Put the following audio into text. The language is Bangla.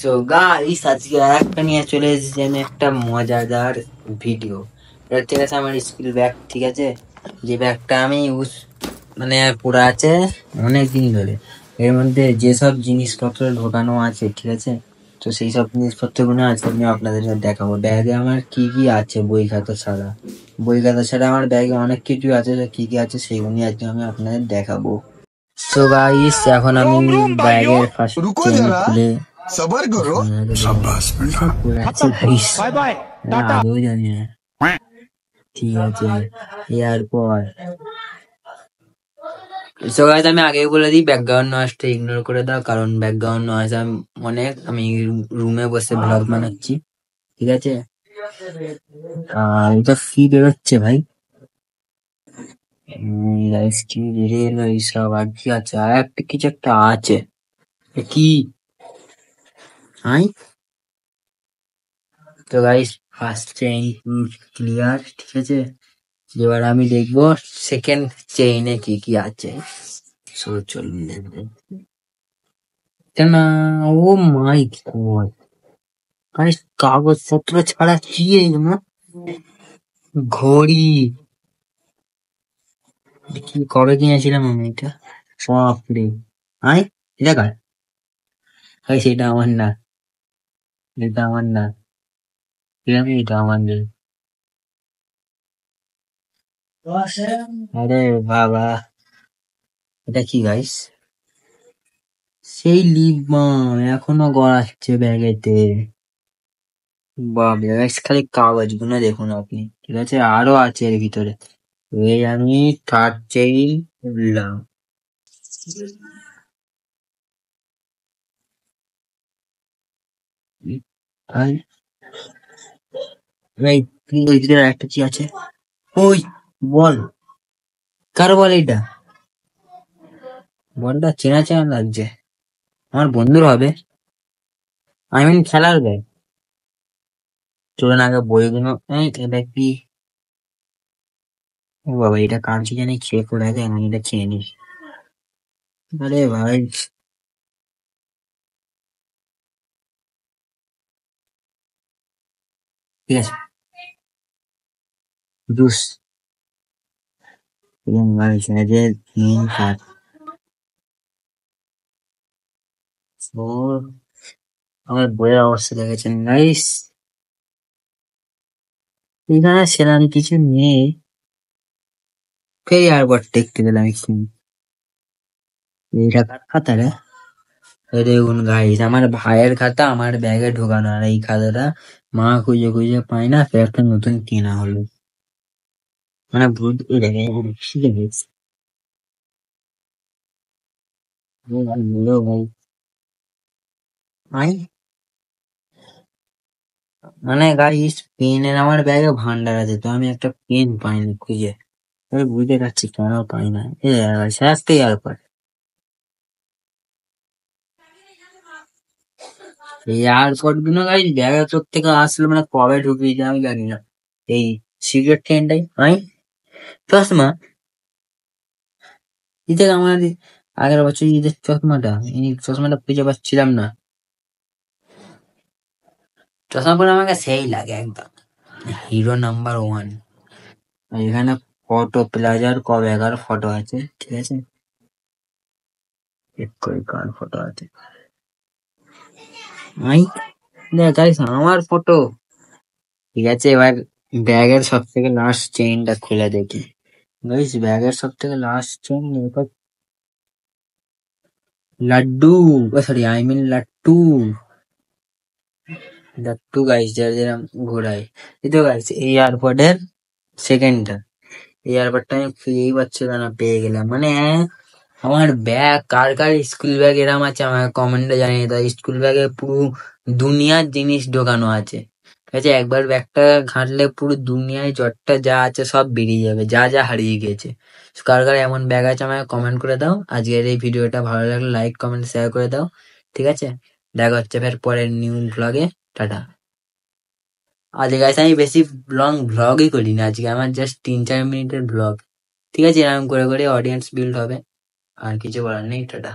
সো গাইস আজকে একটা নিয়ে চলে এসেছি আমি একটা মজাদার ভিডিও। এটা ঠিক আছে আমার স্কুল ব্যাগ, ঠিক আছে, যে ব্যাগটা আমি ইউজ মানে পড়ে আছে অনেক দিন ধরে। এর মধ্যে যেসব জিনিসপত্র ঢোকানো আছে, ঠিক আছে, তো সেই সব জিনিসপত্রগুলো আজকে আমি আপনাদের দেখাবো। ব্যাগে আমার কি কি আছে, বই খাতা ছাড়া। বই খাতা ছাড়া আমার ব্যাগে অনেক কিছু আছে, তো কি কি আছে সেইগুলো আজকে আমি আপনাদের দেখাবো। সো গাইস এখন আমি ব্যাগের ফার্স্ট रुको চেন जरा খুলে सबर करो शाबाश बेटा আদৌ জানি না, ঠিক আছে। এরপর সো গাইস আমি আগে বলে দিই, ব্যাকগ্রাউন্ড নয়েজটা ইগনোর করে দাও, কারণ ব্যাকগ্রাউন্ড নয়েজ অনেক। আমি রুমে বসে ব্লগ বানাচ্ছি, ঠিক আছে। এটা ফি বেরোচ্ছে ভাই, গাইস কি বেরিয়ে এলো এইসব। আর কি আছে, আর একটা কিছু একটা আছে, এ কি হাই। তো গাইস ফার্স্ট চেইন ক্লিয়ার, ঠিক আছে। এবার আমি দেখবো সেকেন্ড চেইনে কি কি আছে। সো চলুন দেখবো। না, ও মাই গড গাইস, কাগজপত্র ছাড়া কি এগুলো? ঘড়ি, কি কবে কিনেছিলাম আমি এটা? বাপরে, আই এটা কার? গাইস এটা আমার না, এটা আমার না, এটা আমার নেই। আরে বাবা, এটা কি গাইস? সেই লিপ বাম এখনো গড়াচ্ছে ব্যাগেতে। বাবা গাইস, খালি কাগজগুলো দেখুন আপনি, ঠিক আছে, আরো আছে এর ভিতরে। এই আমি থার্ড চেইন খুললাম। আর এই ওই ভিতরে একটা কি আছে? ওই বল, কার বল এটা? বলটা চেনা চেনা লাগছে, আমার বন্ধুর হবে। আই মিন খেলার ব্যাগ। চলুন আগে বইগুলো, এটা কি? ও বাবা, এটা কার কি জানি খেয়ে পড়ে আছে, আমি এটা খেয়ে নিস। আরে ভাই, ঠিক আছে, জুস এবং গাইস এদের মেন কাজ। ও আমার বইয়ের অবস্থা দেখেছেন গাইস, এখানে সেরকম কিছু নেই। ফের এয়ারপড দেখতে গেলাম একটু। এটা কার খাতা রে? এই দেখুন গাইস, আমার ভাইয়ের খাতা আমার ব্যাগে ঢোকানো, আর এই খাতাটা মা খুঁজে খুঁজে পায় না, ফের একটা নতুন কেনা হলো। মানে ভূত উড়ে গেছে ভাই। আই মানে গাইস, পেনের আমার ব্যাগে ভান্ডার আছে, তো আমি একটা পেন পাইনি খুঁজে। আমি বুঝতে পারছি কেন পাই না। আসতে এয়ারপড, এই এয়ারপড গুলো গাইস ব্যাগে থেকে আসলো, মানে কবে ঢুকিয়েছে আমি জানি না। এই সিগারেট ট্রেনটাই আই চশমা, ঈদের আমার আগের বছর ঈদের চশমাটা, এই চশমাটা খুঁজে পাচ্ছিলাম না। চশমা পরে আমাকে সেই লাগে একদম হিরো নাম্বার ওয়ান। এখানে ফটো প্লাজার কবেকার ফটো আছে, ঠিক আছে, চেক করে কার ফটো আছে। আই দেখ গাইস আমার ফটো, ঠিক আছে। এবার ব্যাগের সব থেকে লাস্ট চেইনটা খুলে দেখি। গাইস ব্যাগের সব থেকে লাস্ট চেইন, এবার লাড্ডু, সরি আই মিন লাট্টু। লাট্টু গাইস, যারা যেরকম ঘোরায়। এই তো গাইস এই এয়ারপোর্টের সেকেন্ডটা, এই এয়ারপোর্টটা আমি খুঁজেই পাচ্ছিলাম না, পেয়ে গেলাম। মানে আমার ব্যাগ, কার কার স্কুল ব্যাগ এরম আছে আমাকে কমেন্টে জানিয়ে দাও। স্কুল ব্যাগে পুরো দুনিয়ার জিনিস ঢোকানো আছে, ঠিক আছে। একবার ব্যাগটা ঘাঁটলে পুরো দুনিয়ায় যতটা যা আছে সব বেরিয়ে যাবে, যা যা হারিয়ে গেছে। কার কার এমন ব্যাগ আছে আমাকে কমেন্ট করে দাও। আজকের এই ভিডিওটা ভালো লাগলে লাইক কমেন্ট শেয়ার করে দাও, ঠিক আছে। দেখা হচ্ছে ফের পরের নিউ ভ্লগে। টাটা। আজকে গাইস আমি বেশি লং ভ্লগই করিনি, আজকে আমার জাস্ট 3-4 মিনিটের ভ্লগ, ঠিক আছে। এরকম করে করে অডিয়েন্স বিল্ড হবে, আর কিছু বলার নেই। টাটা।